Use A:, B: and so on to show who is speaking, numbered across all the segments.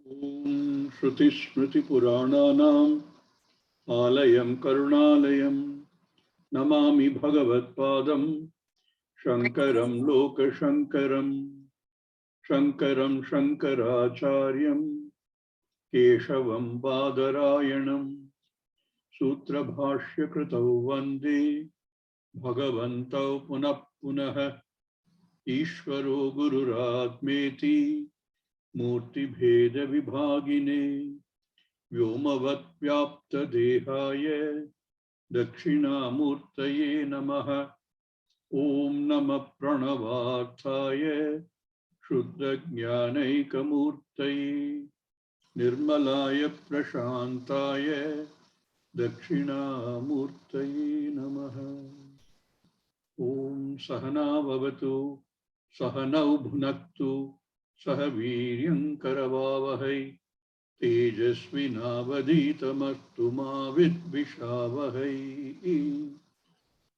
A: Om Shruti Smriti Purananam Alayam Karunalayam Namami Bhagavat Padam Shankaram Loka Shankaram Shankaracharyam Keshavam Badarayanam Sutra Bhashya Kritau Vande Bhagavantau Punah Punaha Ishvaro Gururatmeti Murti Bheda Vibhagine Vyomavat Vyapta Dehaye Dakshinamurtaye Namaha Om Namah Pranavarthaye Shuddha Jnanaikamurtaye Nirmalaya Prashantaye Dakshinamurtaye Namaha Om Sahana Bhavatu Sahanau Bhunaktu Sahaviryam Karavavahai Tejasvinavaditamastu ma vidvishavahai.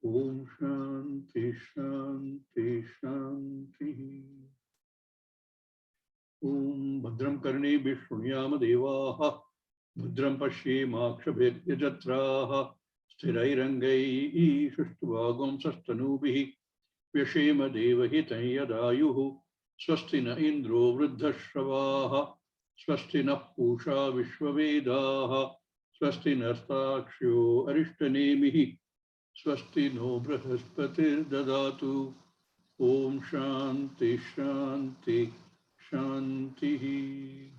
A: Om Shanti Shanti Shanti. Om Bhadram Karne Vishnunyama Devaha Bhadram Pashyemakshabhedya Jatraha Sthirairangai Shushtvagam Sastanubihi Vyashema Devahitam Yadayuhu Swasti na Indro Vruddhashavaha Swasti na Pusha Vishwavedaha Swasti Nastakshyo Arishtanemihi Swasti no Brahaspatir Dadatu Om Shanti Shanti Shanti.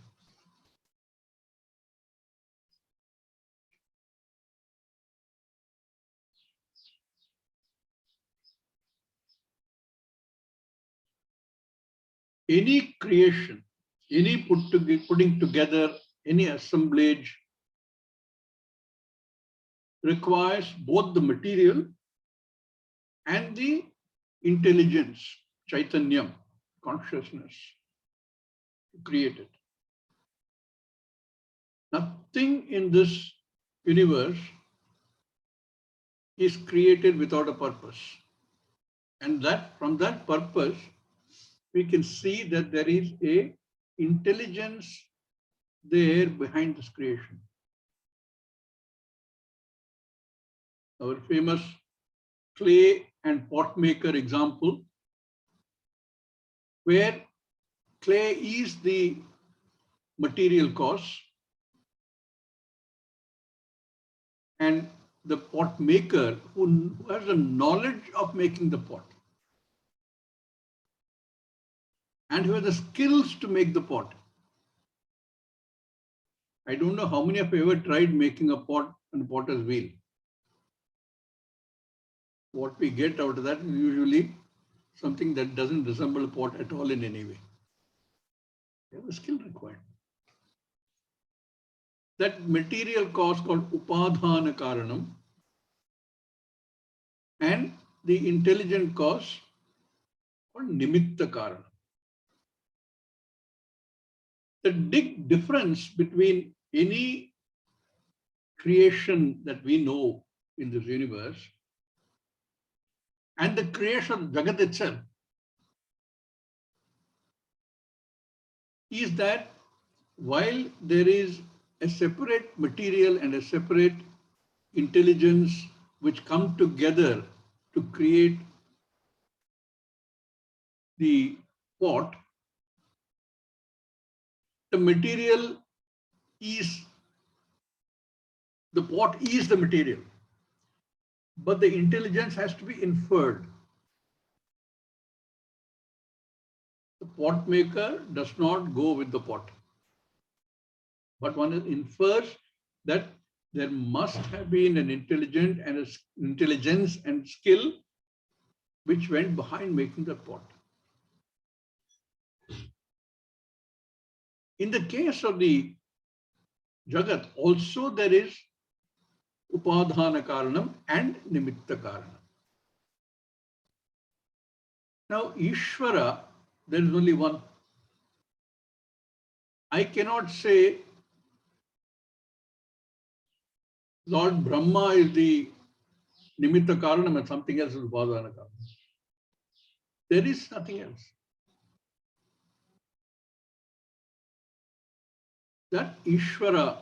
A: Any creation, any putting together, any assemblage requires both the material and the intelligence, chaitanyam, consciousness, to create it. Nothing in this universe is created without a purpose. And that from that purpose, we can see that there is a intelligence there behind this creation. Our famous clay and pot maker example, where clay is the material cause and the pot maker who has a knowledge of making the pot and who has the skills to make the pot. I don't know how many of you ever tried making a pot on a potter's wheel. What we get out of that is usually something that doesn't resemble a pot at all in any way. There's a skill required. That material cause called upadhana karanam and the intelligent cause called nimitta karanam. The big difference between any creation that we know in this universe and the creation of Jagat itself is that while there is a separate material and a separate intelligence which come together to create the pot, the material is, the pot is the material, but the intelligence has to be inferred. The pot maker does not go with the pot, but one infers that there must have been an intelligence and skill which went behind making the pot. In the case of the Jagat, also there is upadhana karanam and nimitta karanam. Now, Ishvara, there is only one. I cannot say Lord Brahma is the nimitta karanam and something else is upadhana karanam. There is nothing else. that Ishvara,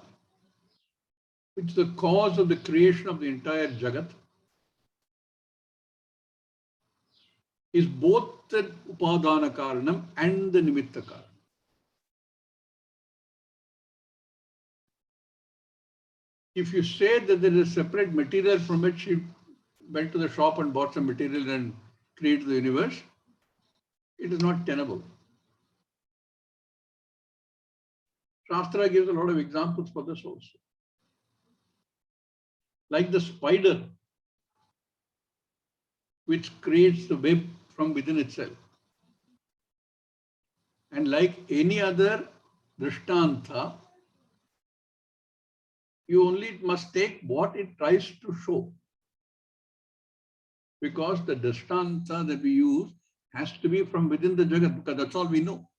A: which is the cause of the creation of the entire Jagat, is both the Upadana Karanam and the Nimitta Karanam. If you say that there is a separate material from which she went to the shop and bought some material and created the universe, it is not tenable. Shastra gives a lot of examples for this also. Like the spider, which creates the web from within itself. And like any other drishtanta, you only must take what it tries to show. Because the drishtanta that we use has to be from within the Jagat, because that's all we know.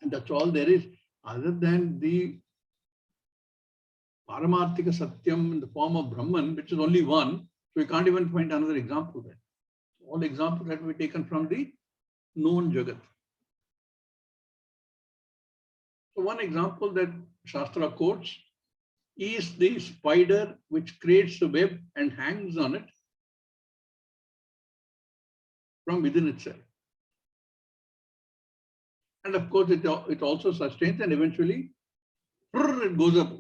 A: And that's all there is, other than the Paramarthika Satyam in the form of Brahman, which is only one. So we can't even find another example there. All examples that we taken from the known Jagat. So one example that Shastra quotes is the spider which creates the web and hangs on it from within itself. And of course, it also sustains, and eventually it goes up,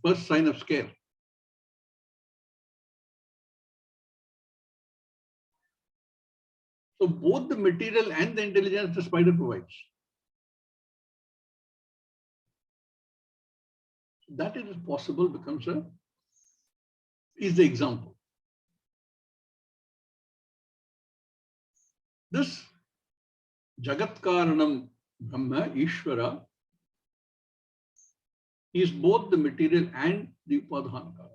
A: first sign of scare. So both the material and the intelligence the spider provides. That is possible becomes is the example. This Jagat Karanam Brahma, Ishvara, is both the material and the Upadhana Karana.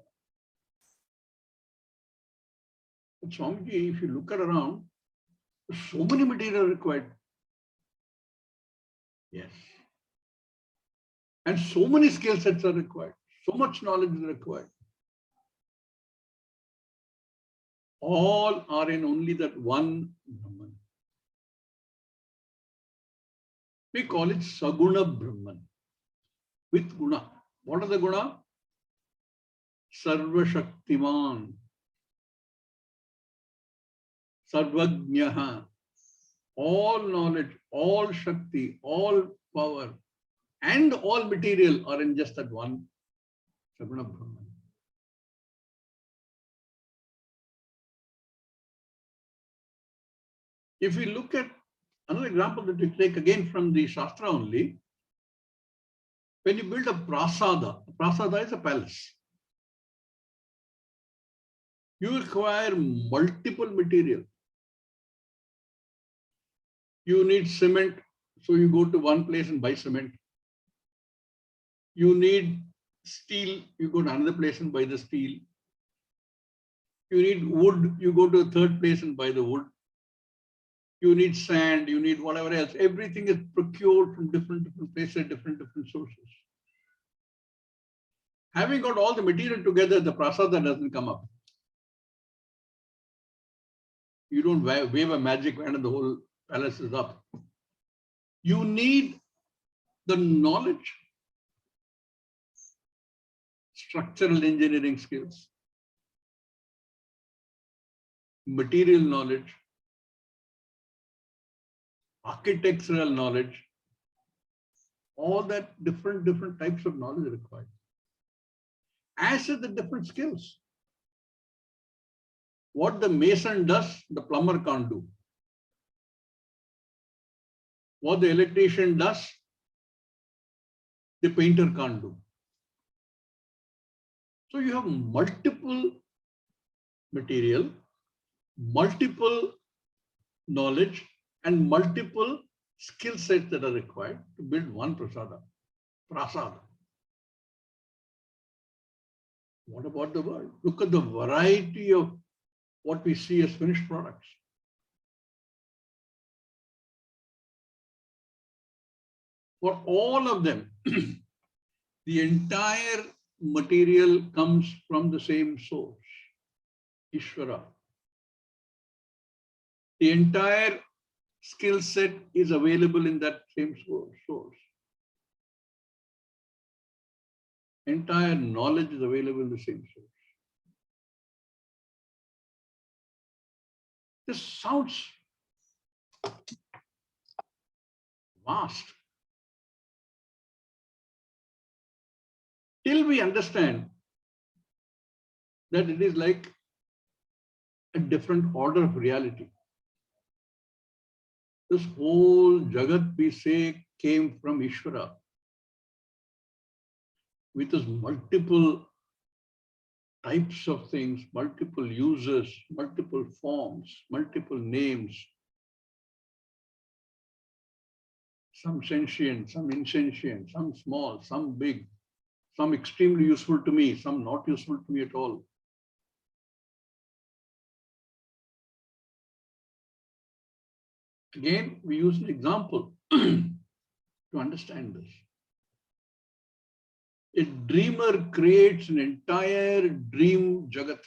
A: But Swamiji, if you look around, so many material required. Yes. And so many skill sets are required. So much knowledge is required. All are in only that one Brahman. We call it Saguna Brahman. With guna. What are the guna? Sarva Shaktiman, Sarvajnaha, all knowledge, all Shakti, all power, and all material are in just that one Saguna Brahman. If we look at another example that we take again from the Shastra only, when you build a prasada is a palace. You require multiple material. You need cement, so you go to one place and buy cement. You need steel, you go to another place and buy the steel. You need wood, you go to a third place and buy the wood. You need sand, you need whatever else. Everything is procured from different places, different sources. Having got all the material together, the prasada doesn't come up. You don't wave a magic wand and the whole palace is up. You need the knowledge, structural engineering skills, material knowledge, architectural knowledge, all that different types of knowledge required. As is the different skills. What the mason does, the plumber can't do. What the electrician does, the painter can't do. So you have multiple material, multiple knowledge, and multiple skill sets that are required to build one prasada. What about the world? Look at the variety of what we see as finished products. For all of them, the entire material comes from the same source, Ishvara. The entire skill set is available in that same source. entire knowledge is available in the same source. This sounds vast. Till we understand that it is like a different order of reality. This whole Jagat, we say, came from Ishvara, with its multiple types of things, multiple uses, multiple forms, multiple names, some sentient, some insentient, some small, some big, some extremely useful to me, some not useful to me at all. Again, we use an example to understand this. A dreamer creates an entire dream Jagat.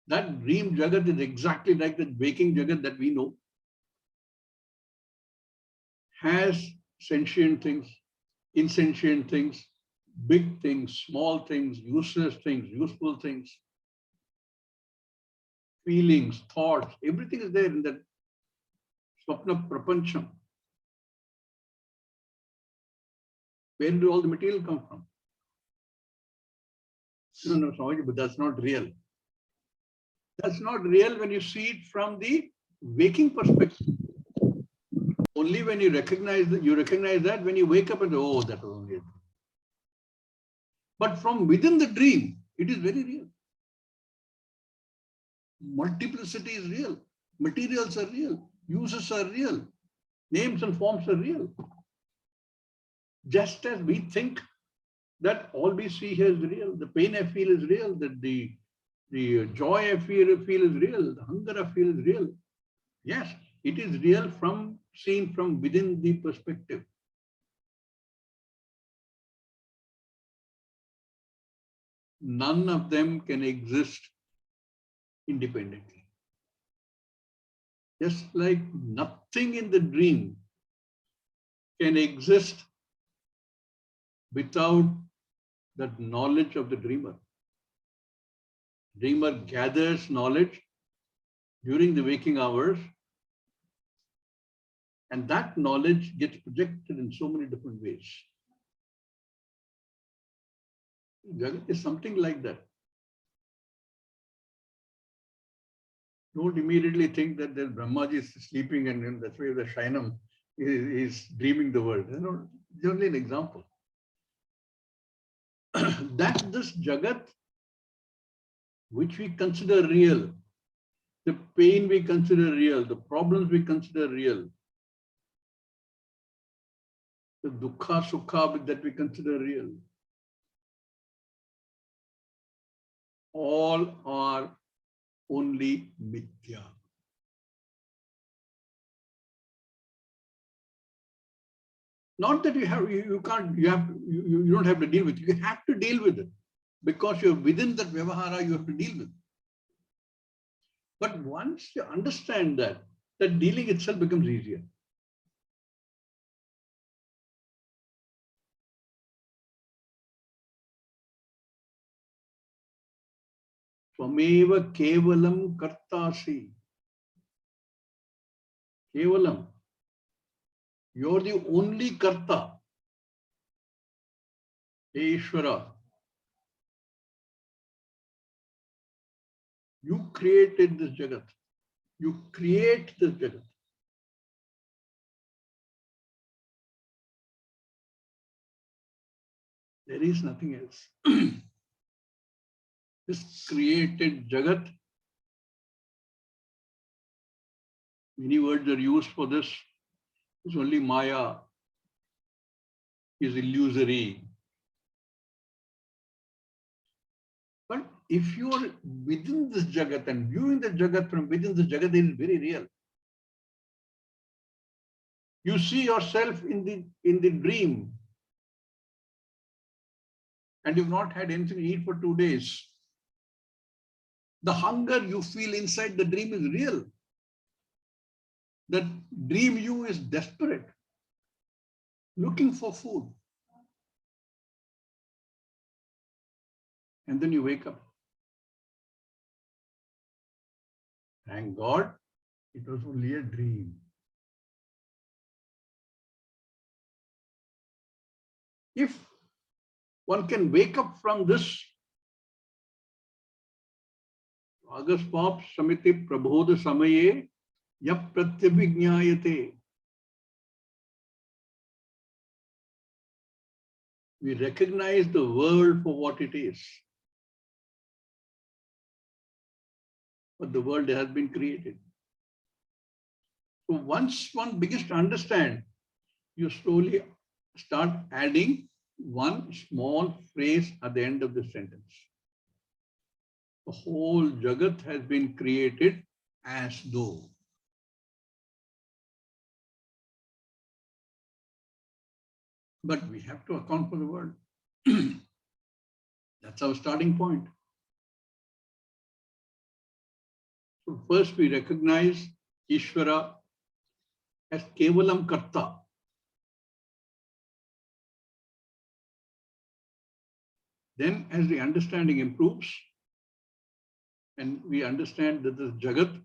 A: That dream Jagat is exactly like the waking Jagat that we know. Has sentient things, insentient things, big things, small things, useless things, useful things, feelings, thoughts, everything is there in that Swapna Prapancham. Where do all the material come from? No, Swamiji, but that's not real. That's not real when you see it from the waking perspective. Only when you recognize that when you wake up and say, oh, that was only a dream. But from within the dream, it is very real. Multiplicity is real. Materials are real. Uses are real. Names and forms are real. Just as we think that all we see here is real, the pain I feel is real, that the joy I feel is real, the hunger I feel is real. Yes, it is real from seen from within the perspective. None of them can exist independently. Just like nothing in the dream can exist without that knowledge of the dreamer. Dreamer gathers knowledge during the waking hours, and that knowledge gets projected in so many different ways. Jagat is something like that. Don't immediately think that the Brahmaji is sleeping and that's why the Shainam is dreaming the world. You know, it's only an example. That this Jagat, which we consider real, the pain we consider real, the problems we consider real, the dukkha, sukha that we consider real, all are only mithya. Not that you don't have to deal with it. You have to deal with it because you're within that vyavahara, you have to deal with it. But once you understand that dealing itself becomes easier. Tvameva kevalam kartasi. Kevalam. You're the only karta. Ishvara. You created this Jagat. You create this Jagat. There is nothing else. This created Jagat, many words are used for this. It's only Maya, is illusory. But if you are within this Jagat and viewing the Jagat from within this Jagat, it is very real. You see yourself in the dream and you've not had anything to eat for 2 days. The hunger you feel inside the dream is real. The dream you is desperate. looking for food. And then you wake up. Thank God, it was only a dream. If one can wake up from this, Agaspap Samiti Prabodha Samaye Yap Pratyabhignayate. We recognize the world for what it is. But the world has been created. So once one begins to understand, you slowly start adding one small phrase at the end of the sentence. The whole Jagat has been created as though. But we have to account for the world. That's our starting point. So first we recognize Ishvara as Kevalam Karta. Then as the understanding improves and we understand that this Jagat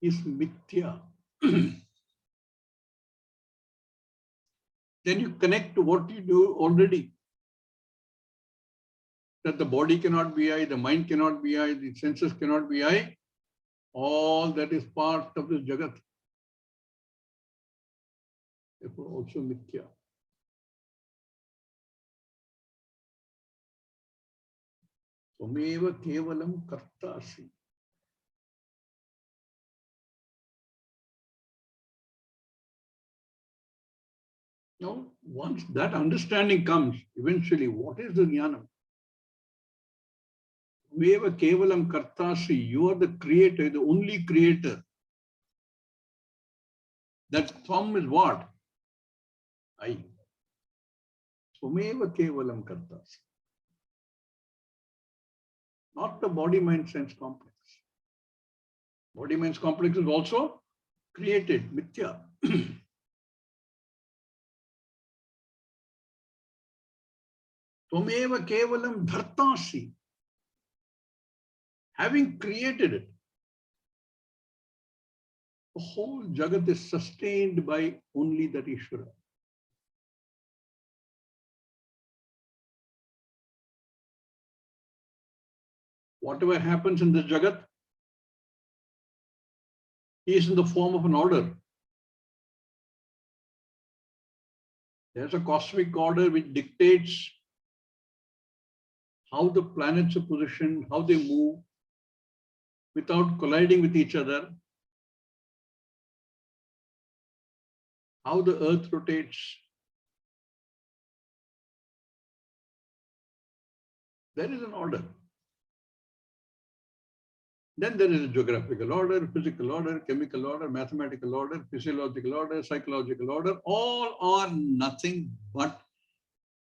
A: is Mithya, then you connect to what you do already. That the body cannot be I, the mind cannot be I, the senses cannot be I. All that is part of this Jagat. Therefore also Mithya. Tvameva kevalam kartasi. Now, once that understanding comes, eventually, what is the jnana? Tvameva kevalam kartasi. You are the creator, the only creator. That Tvam is what? I. Tvameva kevalam kartasi. Not the body-mind sense complex. Body-mind complex is also created, Mithya. Tvameva kevalam dhartasi. Having created it, the whole Jagat is sustained by only that Ishvara. Whatever happens in this Jagat is in the form of an order. There's a cosmic order which dictates how the planets are positioned, how they move, without colliding with each other, how the earth rotates. There is an order. Then there is a geographical order, physical order, chemical order, mathematical order, physiological order, psychological order. All are nothing but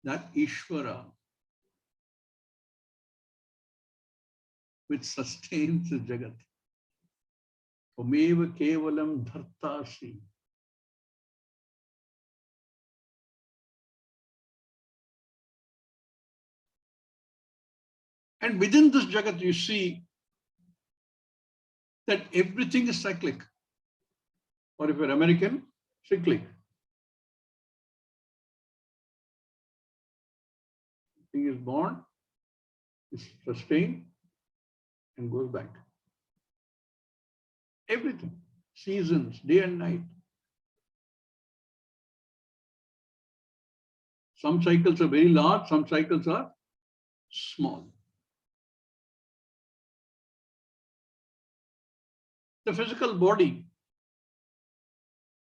A: that Ishvara which sustains the Jagat. Tvameva kevalam dhartasi. And within this Jagat, you see that everything is cyclic. Or if you're American, cyclic. Thing is born, is sustained, and goes back. Everything. Seasons, day and night. Some cycles are very large, some cycles are small. The physical body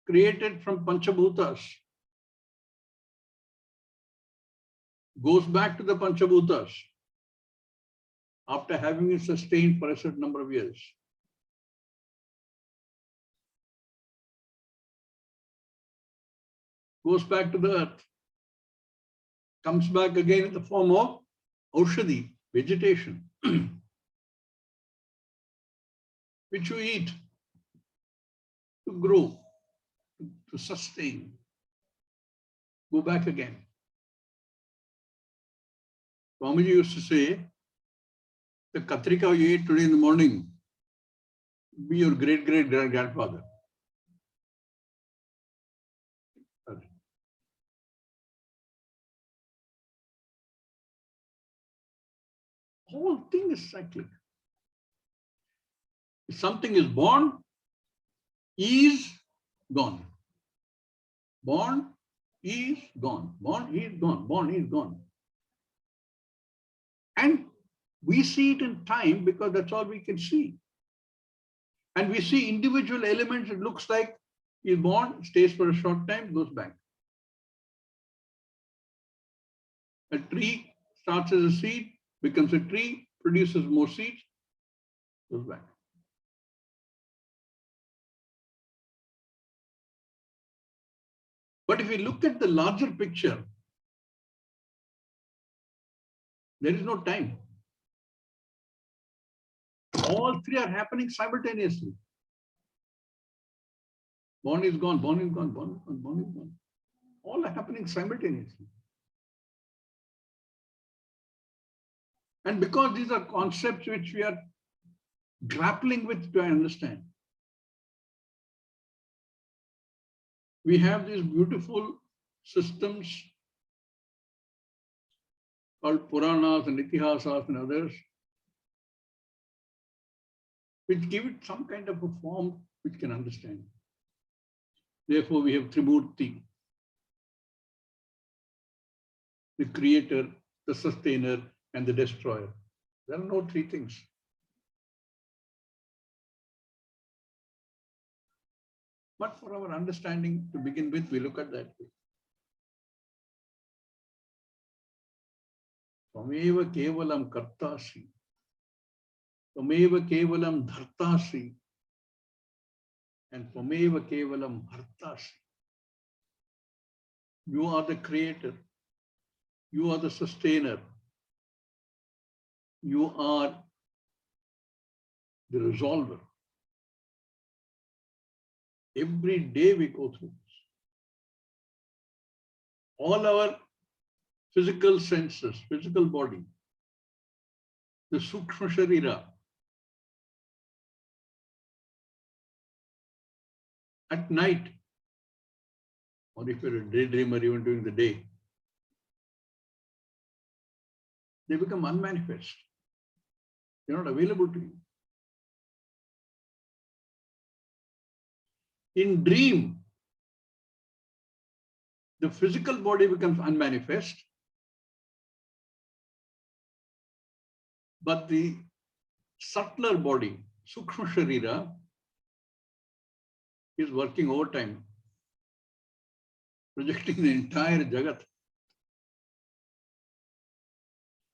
A: created from Panchabhutas goes back to the Panchabhutas after having it sustained for a certain number of years. Goes back to the earth, comes back again in the form of Aushadhi, vegetation, which you eat to grow, to sustain. go back again. Swamiji used to say, the katrika you ate today in the morning be your great-great-grandfather. Whole thing is cyclic. If something is born, is gone. Born, is gone. Born, is gone. Born, is gone. And we see it in time because that's all we can see. And we see individual elements. It looks like he's born, stays for a short time, goes back. A tree starts as a seed, becomes a tree, produces more seeds, goes back. But if we look at the larger picture, there is no time. All three are happening simultaneously. Born is gone, born is gone, born is gone, born is gone. All are happening simultaneously. And because these are concepts which we are grappling with to understand, we have these beautiful systems called Puranas and Itihasas and others, which give it some kind of a form which can understand. Therefore, we have Trimurti, the creator, the sustainer, and the destroyer. There are no three things. But for our understanding, to begin with, we look at that way. Tvameva kevalam kartasi. Tvameva kevalam dhartasi. And Tvameva kevalam hartasi. You are the creator. You are the sustainer. You are the resolver. Every day we go through this. All our physical senses, physical body, the Sukshma Sharira, at night, or if you're a daydreamer even during the day, they become unmanifest. They're not available to you. In dream, the physical body becomes unmanifest, but the subtler body, Sukshma Sharira, is working overtime, projecting the entire Jagat.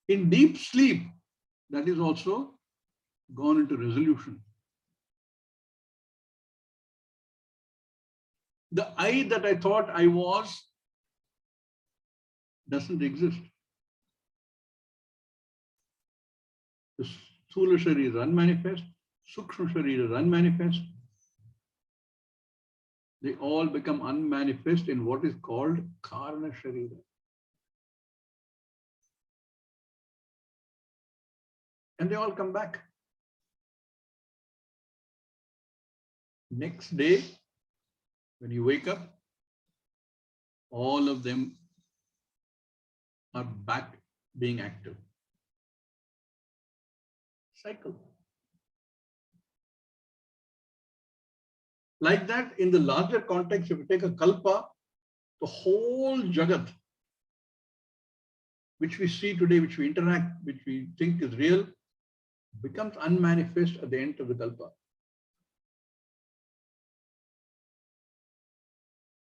A: In deep sleep, that is also gone into resolution. The I that I thought I was doesn't exist. The Sthula Sharira is unmanifest, Sukshma Sharira is unmanifest. They all become unmanifest in what is called Karana Sharira. And they all come back. Next day, when you wake up, all of them are back being active. Cycle. Like that, in the larger context, if you take a kalpa, the whole Jagat, which we see today, which we interact, which we think is real, becomes unmanifest at the end of the kalpa.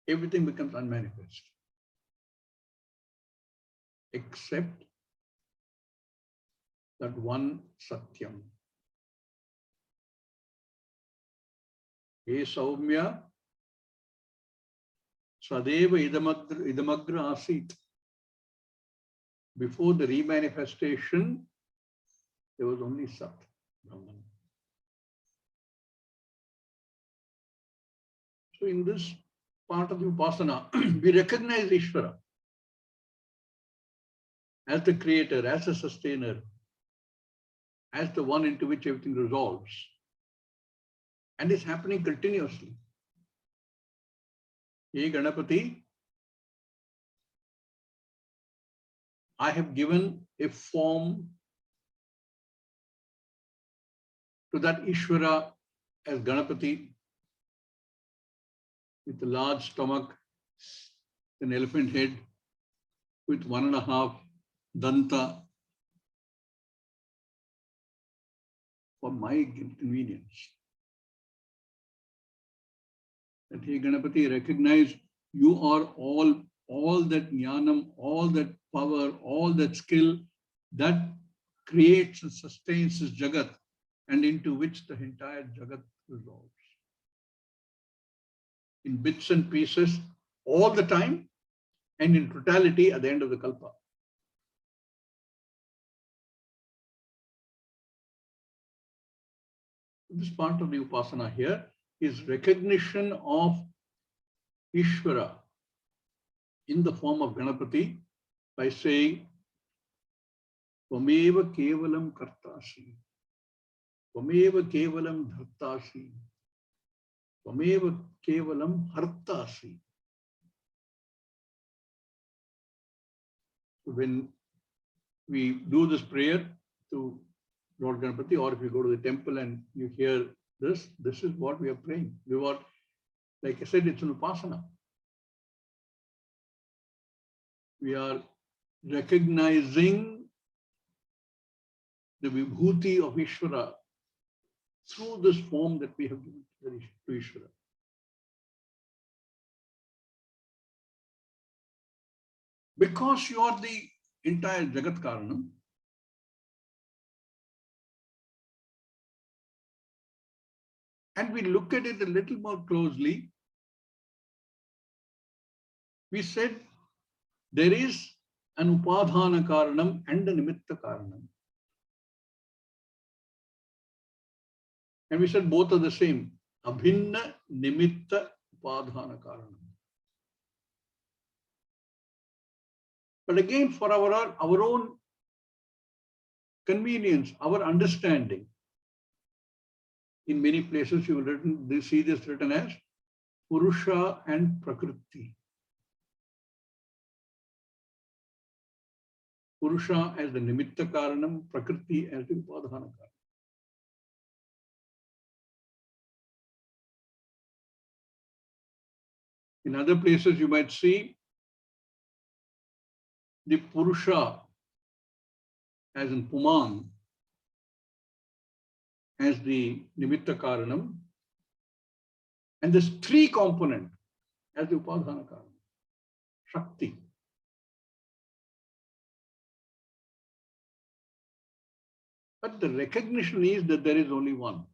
A: Everything becomes unmanifest, except that one Satyam. Hey Saumya, Sadeva idamagra asit. Before the remanifestation, there was only Sat, Brahman. So in this part of the Upasana, we recognize Ishvara as the creator, as the sustainer, as the one into which everything resolves. And it's happening continuously. Hey Ganapathi, I have given a form to that Ishvara as Ganapathi with a large stomach, an elephant head with 1.5 danta for my convenience. That hey Ganapathi, recognize you are all that jnanam, all that power, all that skill that creates and sustains this jagat and into which the entire jagat resolves. In bits and pieces all the time and in totality at the end of the kalpa. This part of the Upasana here is recognition of Ishvara in the form of Ganapathi by saying, Tvameva kevalam kartasi, Tvameva kevalam dhartasi, Tvameva kevalam hartasi. When we do this prayer to Lord Ganapathi, or if you go to the temple and you hear this is what we are praying. Like I said, it's an Upasana. We are recognizing the vibhuti of Ishvara through this form that we have given to Ishvara. Because you are the entire Jagat Karanam, and we look at it a little more closely, we said there is an Upadhana Karanam and a Nimitta Karanam. And we said both are the same. Abhinna Nimitta Upadhana Karanam. But again, for our own convenience, our understanding, in many places you will see this written as Purusha and Prakriti. Purusha as the Nimitta Karanam, Prakriti as the Upadhana Karanam. In other places you might see the Purusha as in Puman as the Nimitta Karanam, and this 3 component as the Upadhana Karanam, Shakti. But the recognition is that there is only one,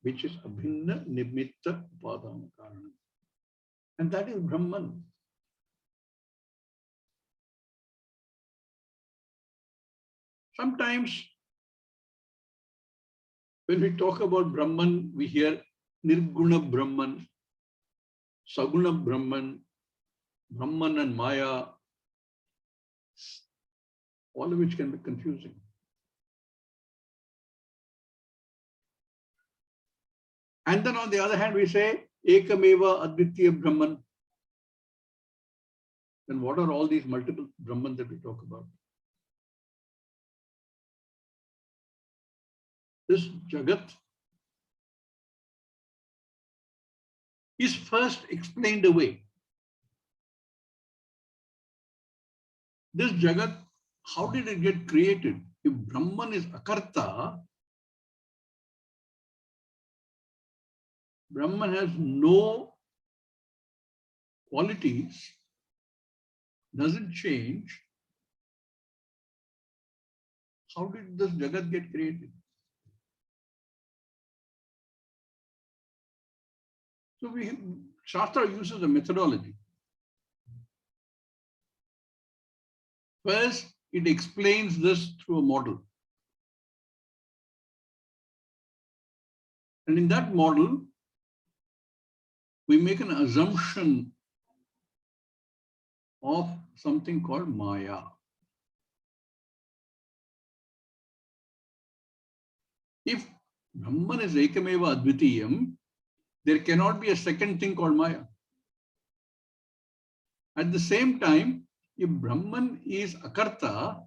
A: which is Abhinna Nimitta Upadhana Karanam. And that is Brahman. Sometimes when we talk about Brahman, we hear Nirguna Brahman, Saguna Brahman, Brahman and Maya, all of which can be confusing. And then on the other hand, we say Ekameva Advitya Brahman. Then what are all these multiple Brahman that we talk about? This Jagat is first explained away. This Jagat, how did it get created? If Brahman is Akarta, Brahman has no qualities, doesn't change. How did this Jagat get created? So Shastra uses a methodology. First, it explains this through a model. And in that model, we make an assumption of something called Maya. If Brahman is Ekameva Advitiyam, there cannot be a second thing called Maya. At the same time, if Brahman is Akarta,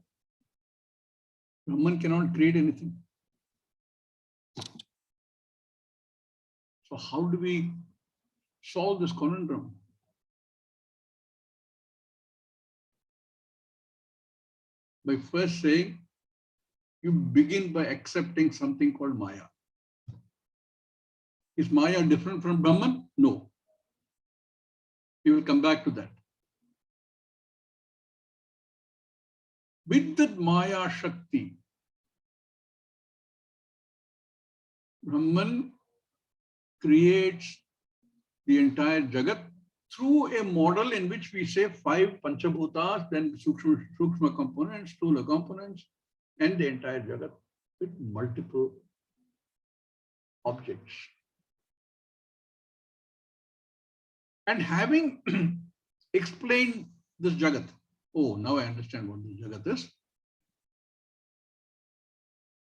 A: Brahman cannot create anything. So how do we solve this conundrum? By first saying, you begin by accepting something called Maya. Is Maya different from Brahman? No. We will come back to that. With that Maya Shakti, Brahman creates the entire Jagat through a model in which we say 5 Panchabhutas, then Sukshma components, Stula components, and the entire Jagat with multiple objects. And having explained this Jagat, oh, now I understand what this Jagat is.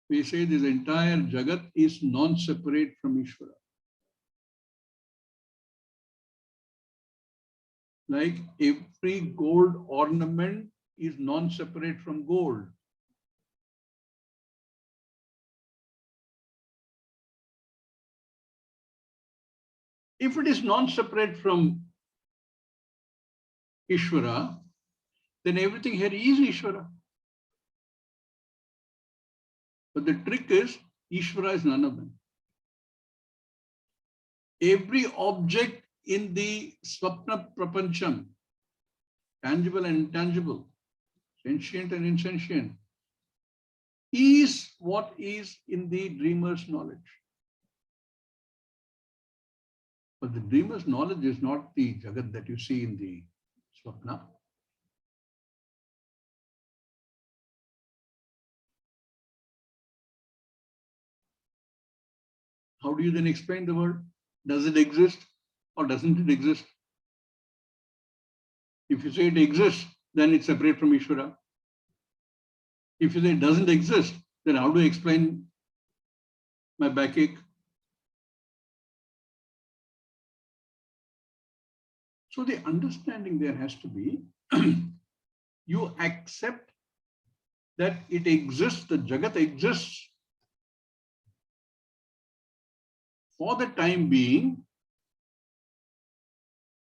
A: We say this entire Jagat is non-separate from Ishvara. Like every gold ornament is non-separate from gold. If it is non-separate from Ishvara, then everything here is Ishvara. But the trick is, Ishvara is none of them. Every object in the Swapna Prapancham, tangible and intangible, sentient and insentient, is what is in the dreamer's knowledge. But the dreamer's knowledge is not the Jagat that you see in the Swapna. How do you then explain the world? Does it exist or doesn't it exist? If you say it exists, then it's separate from Ishvara. If you say it doesn't exist, then how do I explain my backache? So the understanding there has to be, you accept that it exists, the Jagat exists for the time being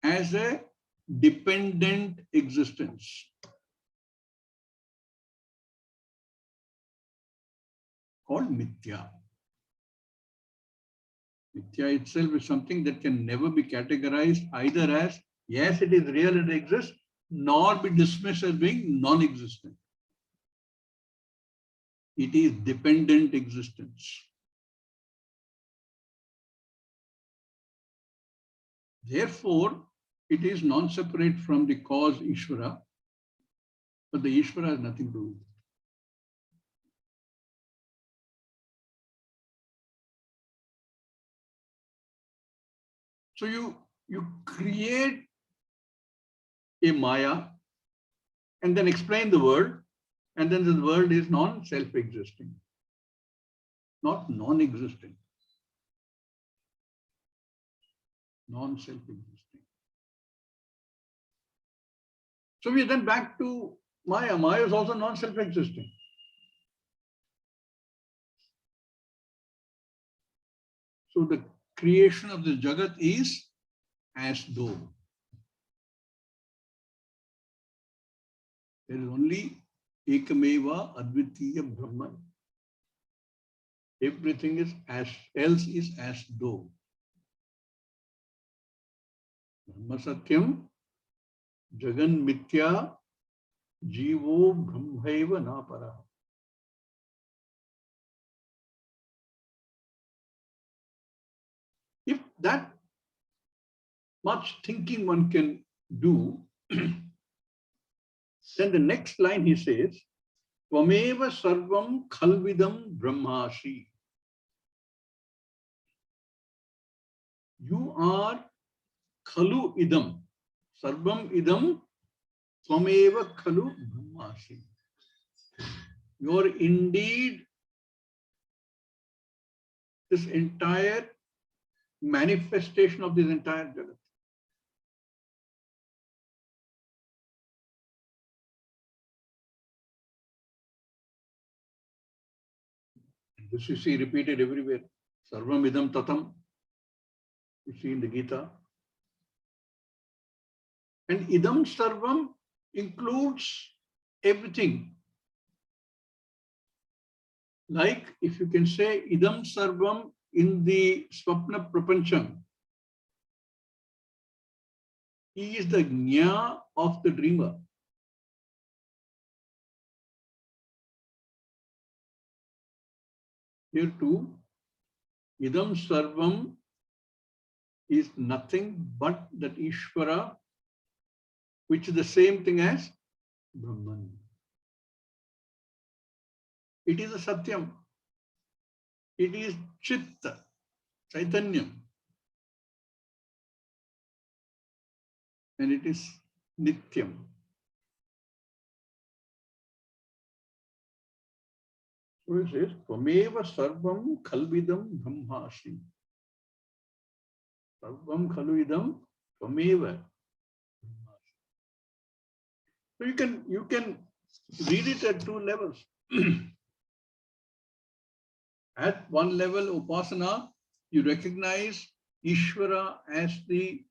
A: as a dependent existence called Mithya. Mithya itself is something that can never be categorized either as, yes, it is real, it exists, nor be dismissed as being non-existent. It is dependent existence. Therefore, it is non-separate from the cause Ishvara, but the Ishvara has nothing to do with it. So you create a Maya and then explain the world, and then the world is non-self-existing, not non-existing, non-self-existing. So we are then back to Maya. Maya is also non-self-existing. So the creation of the Jagat is as though. There is only Ekameva Advitiya Brahman. Everything is else is as though. Brahma Satyam, Jagan Mithya, Jivo Brahmaiva Napara. If that much thinking one can do, then the next line he says, Tvameva Sarvam Khalvidam Brahmasi. You are khalu idam. Sarvam idam tvameva khalu brahmasi. You are indeed this entire manifestation of this entire Jagat. This you see repeated everywhere. Sarvam idam tatam. You see in the Gita. And idam sarvam includes everything. Like if you can say idam sarvam in the Swapna Prapancham, he is the Jna of the dreamer. Here too, idam sarvam is nothing but that Ishvara, which is the same thing as Brahman. It is a Satyam. It is Chitta, Chaitanyam. And it is Nityam. So it says, Tvameva sarvam khalvidam brahmasi. Sarvam khalvidam tvameva. So you can read it at two levels. At one level, Upasana, you recognize Ishvara as the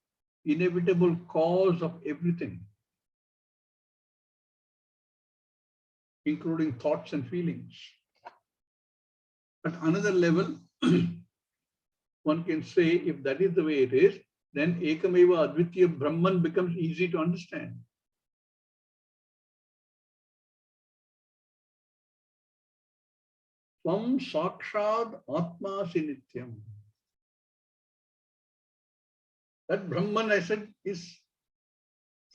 A: inevitable cause of everything, including thoughts and feelings. At another level, one can say, if that is the way it is, then Ekameva Advitya Brahman becomes easy to understand. Svam Sakshad Atma Sinityam. That Brahman, I said, is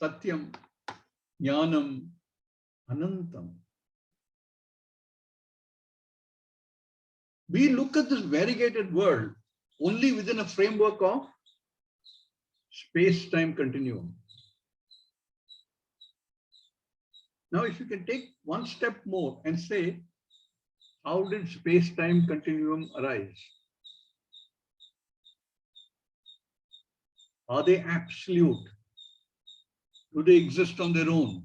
A: Satyam, Jnanam, Anantam. We look at this variegated world only within a framework of space-time continuum. Now, if you can take one step more and say, how did space-time continuum arise? Are they absolute? Do they exist on their own?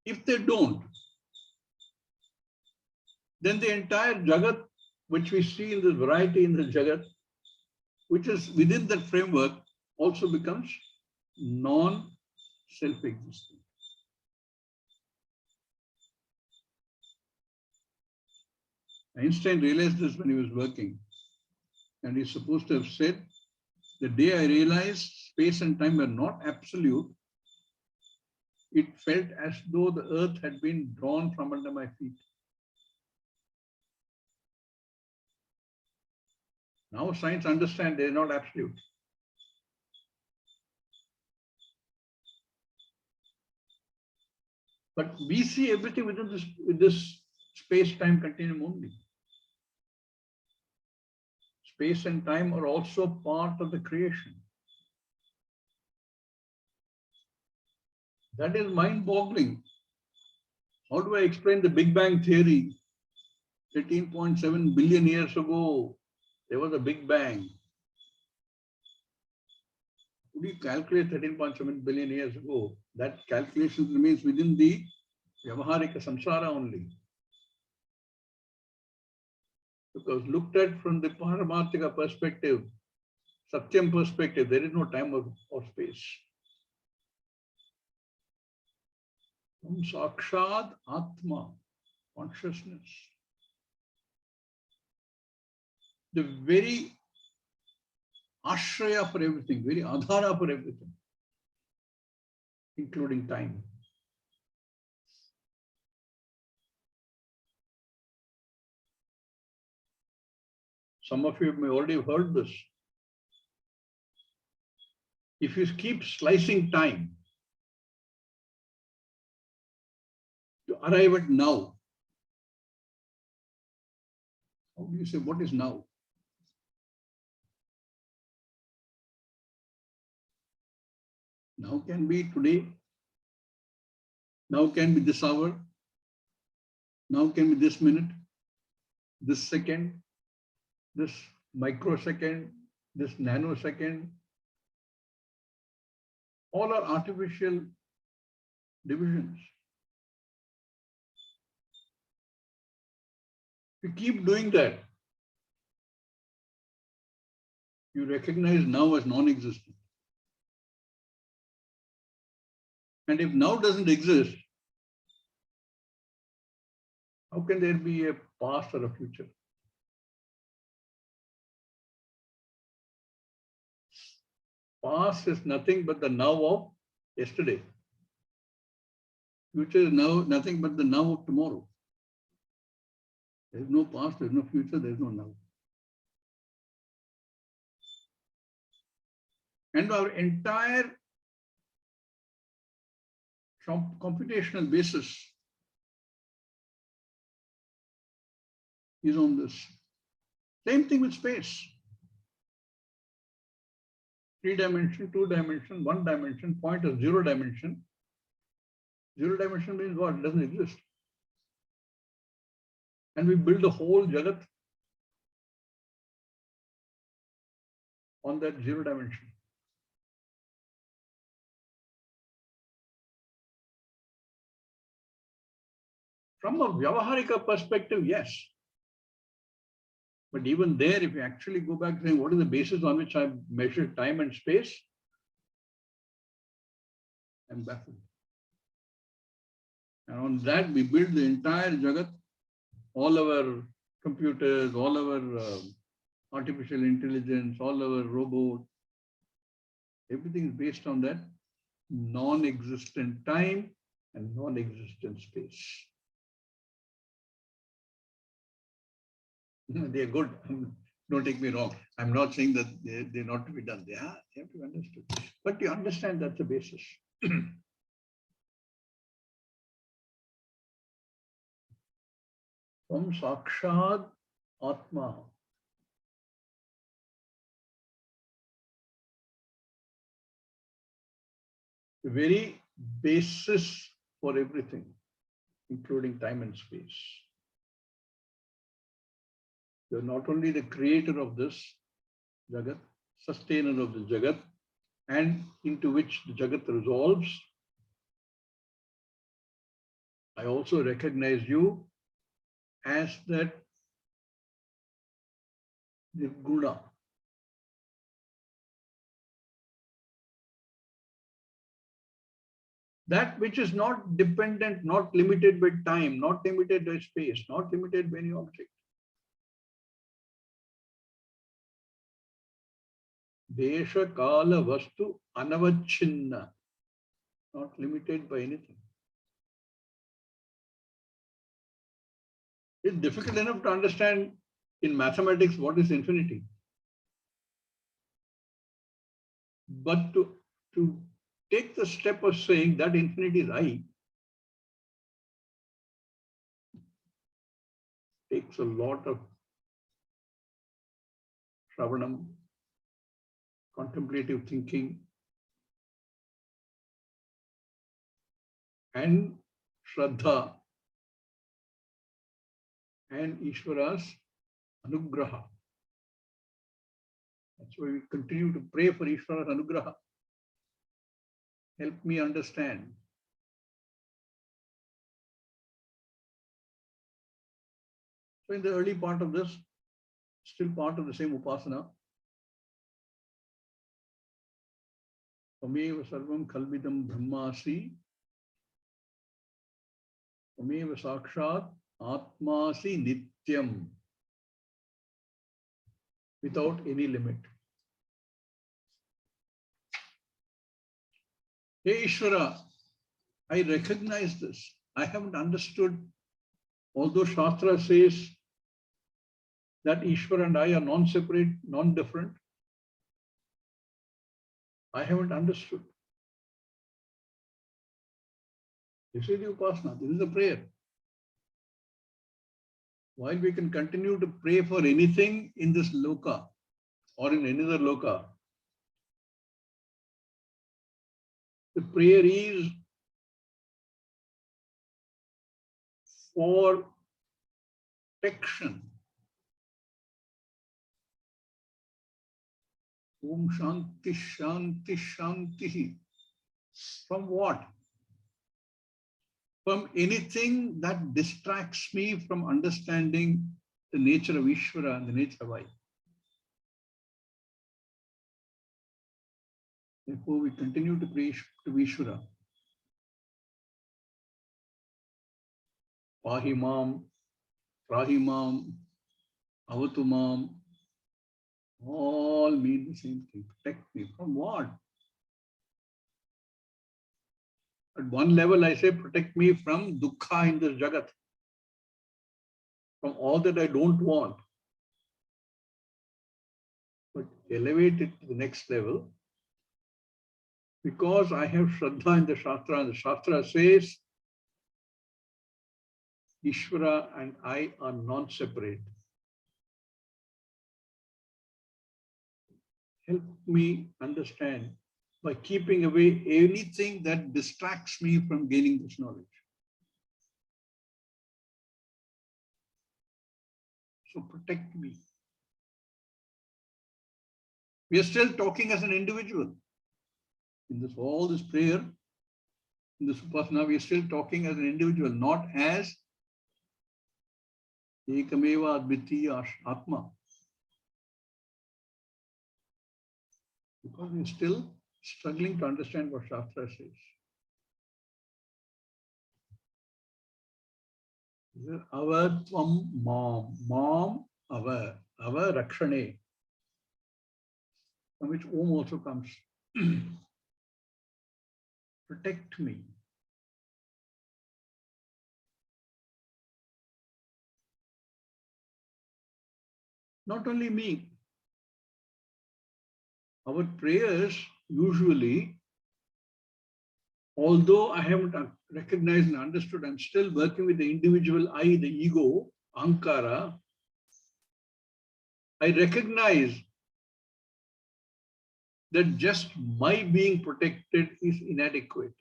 A: If they don't, then the entire Jagat, which we see in this variety in the Jagat, which is within that framework, also becomes non-self-existent. Einstein realized this when he was working, and he's supposed to have said, the day I realized space and time were not absolute, it felt as though the earth had been drawn from under my feet. Now science understands they are not absolute. But we see everything within this space-time continuum only. Space and time are also part of the creation. That is mind-boggling. How do I explain the Big Bang theory? 13.7 billion years ago, there was a Big Bang. Could you calculate 13.7 billion years ago? That calculation remains within the Vyavaharika Samsara only. Because looked at from the Paramarthika perspective, Satyam perspective, there is no time or space. Sakshad Atma, consciousness. The very ashraya for everything, very adhara for everything, including time. Some of you may already have heard this. If you keep slicing time to arrive at now, how do you say what is now? Now can be today. Now can be this hour. Now can be this minute, this second, this microsecond, this nanosecond. All are artificial divisions. If you keep doing that, you recognize now as non-existent. And if now doesn't exist, how can there be a past or a future? Past is nothing but the now of yesterday. Future is now nothing but the now of tomorrow. There is no past, there is no future, there is no now. And our entire computational basis is on this. Same thing with space. 3 dimension, 2 dimension, 1 dimension, point of 0 dimension. 0 dimension means what? It doesn't exist. And we build the whole Jagat on that 0 dimension. From a Vyavaharika perspective, yes. But even there, if you actually go back saying, what is the basis on which I measure time and space? I'm baffled. And on that, we build the entire Jagat, all our computers, all our artificial intelligence, all our robots. Everything is based on that non-existent time and non-existent space. They are good. Don't take me wrong. I'm not saying that they're not to be done. They have to be understood. But you understand that's the basis. From Sakshad Atma. The very basis for everything, including time and space. You're not only the creator of this Jagat, sustainer of the Jagat, and into which the Jagat resolves. I also recognize you as that Nirguna. That which is not dependent, not limited by time, not limited by space, not limited by any object. Desha Kala Vastu Anavachinna, not limited by anything. It's difficult enough to understand in mathematics what is infinity. But to take the step of saying that infinity is I takes a lot of Shravanam, contemplative thinking, and Shraddha, and Ishvara's Anugraha. That's why we continue to pray for Ishvara's Anugraha. Help me understand. So in the early part of this, still part of the same Upasana, Tameva sarvam kalvidam brahmasi, Tameva sakshat atmasi nityam, without any limit. Hey Ishvara, I recognize this. I haven't understood, although Shastra says that Ishvara and I are non-separate, non-different. I haven't understood. This is the Upasana, this is the prayer. While we can continue to pray for anything in this Loka or in another Loka, The prayer is for protection. Om Shanti Shanti Shanti. From what? From anything that distracts me from understanding the nature of Ishvara and the nature of I. Therefore, we continue to pray to Ishvara. Pahimam, Rahimam, Avatumam, all mean the same thing. Protect me from what? At one level, I say, protect me from dukkha in this jagat, from all that I don't want. But elevate it to the next level, because I have Shraddha in the Shastra, and the Shastra says, Ishvara and I are non-separate. Help me understand by keeping away anything that distracts me from gaining this knowledge. So protect me. We are still talking as an individual. In this all this prayer, in this upasana, we are still talking as an individual, not as ekameva advitiya atma. Because we are still struggling to understand what Shastra says. Ava tvam mam, ava rakshane, from which Om also comes. Protect me. Not only me. Our prayers usually, although I haven't recognized and understood, I'm still working with the individual I, the ego, ankara. I recognize that just my being protected is inadequate.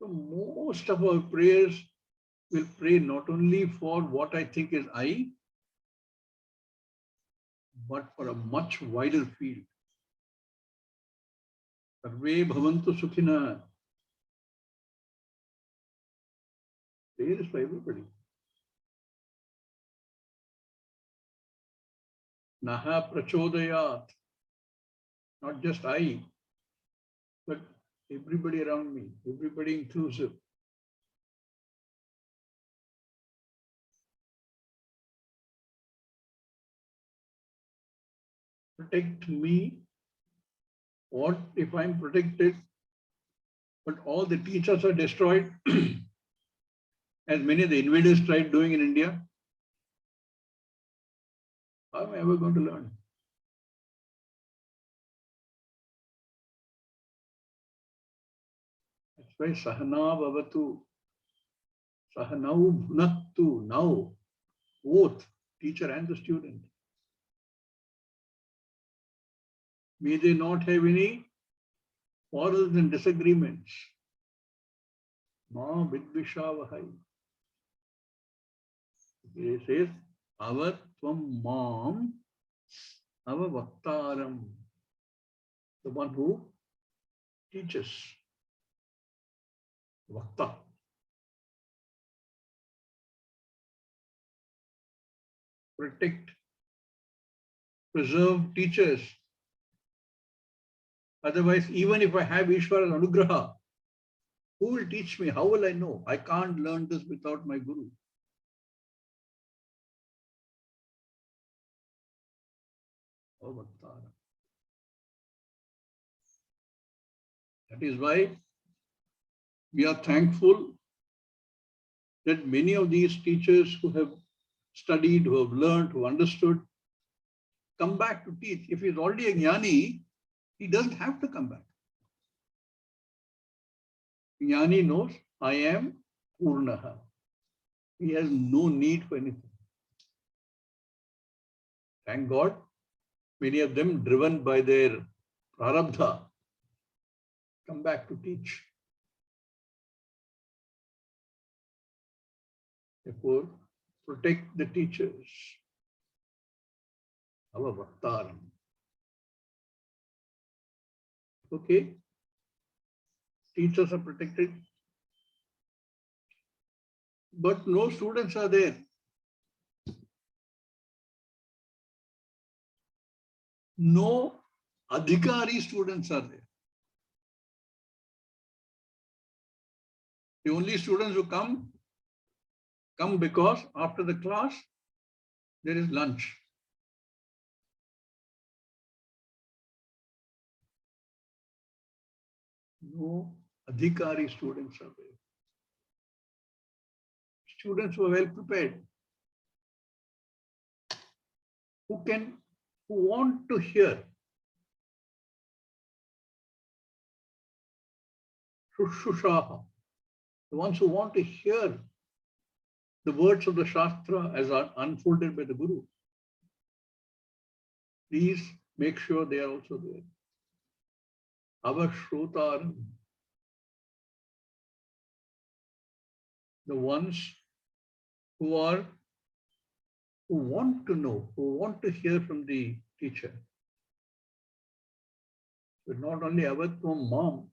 A: So most of our prayers will pray not only for what I think is I, but for a much wider field. Sarve bhavantu sukhina. Prayer is for everybody. Naha prachodayat. Not just I, but everybody around me, everybody inclusive. Protect me. What if I'm protected, but all the teachers are destroyed, as many of the invaders tried doing in India? How am I ever going to learn? That's why Sahana Bhavatu, Sahanau Bhunattu, now, both teacher and the student. May they not have any quarrels and disagreements. Ma vidvishavahai. He says, avatvam mam avavaktaram. The one who teaches. Vakta. Protect, preserve teachers. Otherwise, even if I have Ishvara's anugraha, who will teach me? How will I know? I can't learn this without my guru. That is why we are thankful that many of these teachers who have studied, who have learned, who understood, come back to teach. If he's already a jnani, he doesn't have to come back. Jnani knows, I am Purnaha. He has no need for anything. Thank God, many of them driven by their prarabdha, come back to teach. Therefore, protect the teachers, our vaktaram. Okay? Teachers are protected, but no students are there. No adhikari students are there. The only students who come because after the class, there is lunch. No adhikari students are there. Students who are well prepared, who want to hear. Shushushaha, the ones who want to hear the words of the Shastra as are unfolded by the Guru. Please make sure they are also there. Avashrotaram, the ones who want to know, who want to hear from the teacher. But not only avatvam mam,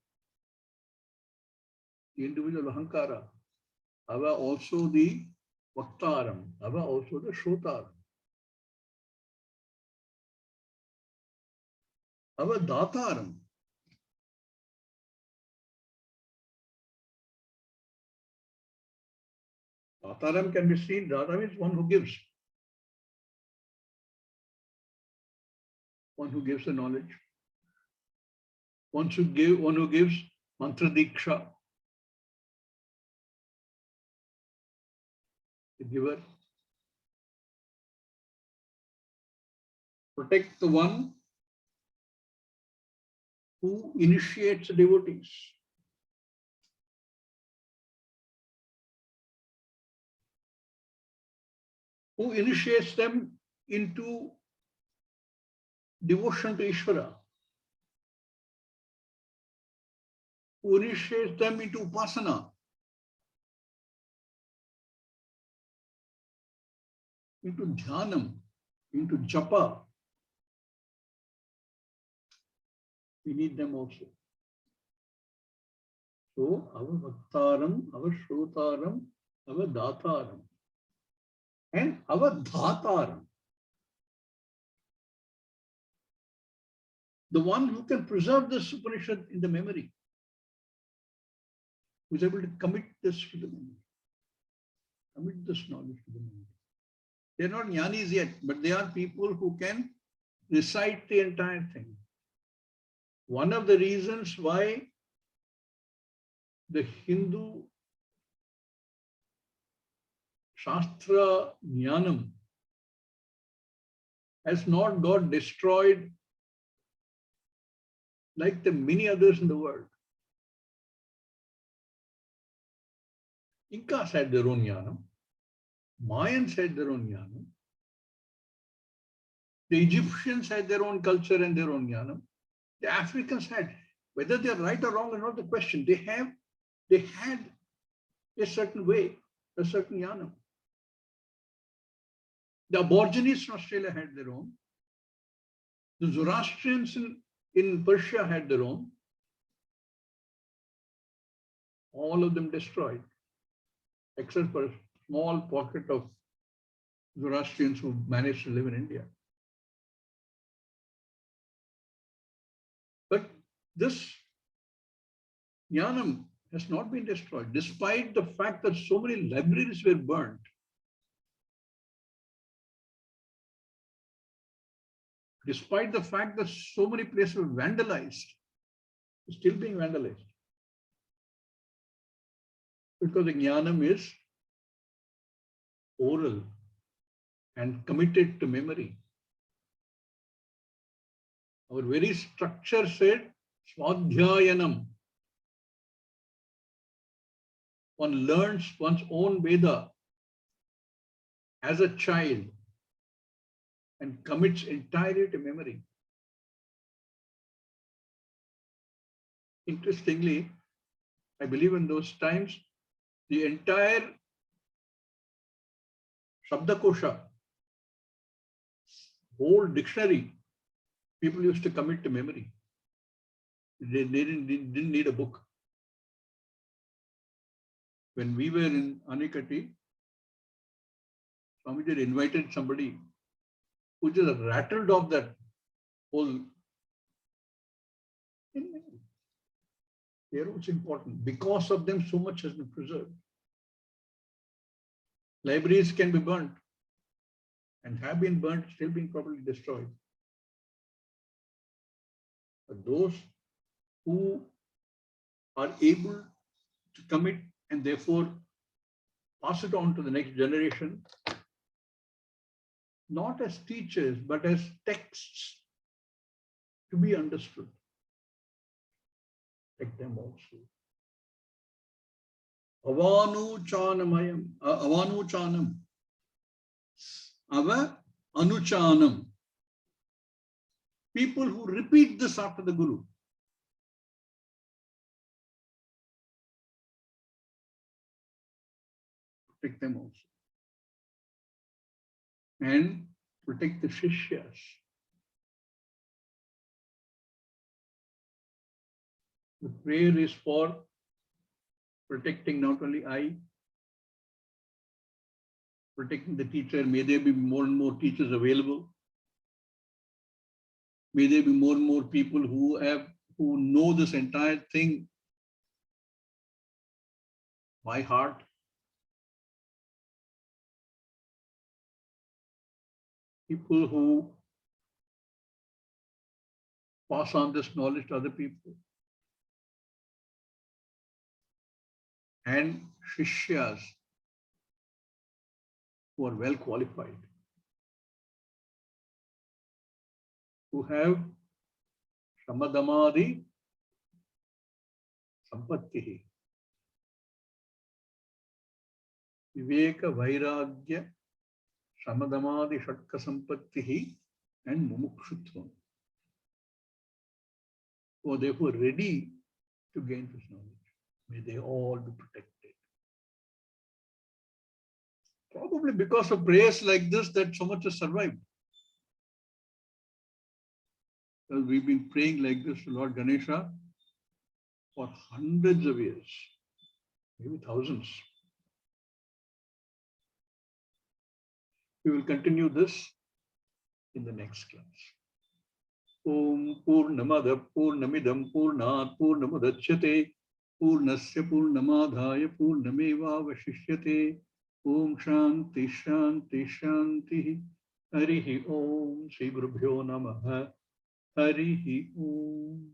A: the individual ahankara, ava also the vaktaram, ava also the shrotaram. Ava dataram. Dataram can be seen, dataram is one who gives. One who gives the knowledge. One who gives mantra diksha. The giver. Protect the one who initiates the devotees. Who initiates them into devotion to Ishvara. Who initiates them into upasana. Into dhyanam, into japa. We need them also. So, our vaktaram, our shrotaram, our dataram, and our dhataram. The one who can preserve this Upanishad in the memory, who is able to commit this to the memory, commit this knowledge to the memory. They are not jnanis yet, but they are people who can recite the entire thing. One of the reasons why the Hindu Shastra Jnanam has not got destroyed like the many others in the world. Incas had their own Jnanam. Mayans had their own Jnanam. The Egyptians had their own culture and their own Jnanam. The Africans had. Whether they are right or wrong is not the question. They had a certain way, a certain Jnanam. The Aborigines in Australia had their own. The Zoroastrians in Persia had their own. All of them destroyed, except for a small pocket of Zoroastrians who managed to live in India. But this Jnanam has not been destroyed, despite the fact that so many libraries were burnt. Despite the fact that so many places were vandalized, it's still being vandalized. Because the Jnanam is oral and committed to memory. Our very structure said, Swadhyayanam. One learns one's own Veda as a child and commits entirely to memory. Interestingly, I believe in those times, the entire Shabdakosha, whole dictionary, people used to commit to memory. They didn't need a book. When we were in Anikati, Swamiji invited somebody who just rattled off that whole. Here it's important. Because of them, so much has been preserved. Libraries can be burnt and have been burnt, still being probably destroyed. But those who are able to commit and therefore pass it on to the next generation, not as teachers, but as texts to be understood. Take them also. Avanuchanamayam, avanuchanam, ava anuchanam. People who repeat this after the Guru. Protect them also. And protect the Shishyas. The prayer is for protecting not only I, protecting the teacher. May there be more and more teachers available. May there be more and more people who know this entire thing by heart. People who pass on this knowledge to other people. And Shishyas who are well qualified, who have Shamadamadi Sampattihi, Viveka Vairagya Shamadamadi Shatka Sampattihi, and Mumukshutvam, who are therefore ready to gain this knowledge. May they all be protected. Probably because of prayers like this that so much has survived. Because we've been praying like this to Lord Ganesha for hundreds of years, maybe thousands. We will continue this in the next class. Om Purnamada Purnamidam Purnat Purnamudachyate Purnasya Purnamadhaya Purnameva Vashishyate. Om Shanti Shanti Shanti. Harihi Om. Shri Gurubhyo Namaha. Harihi Om.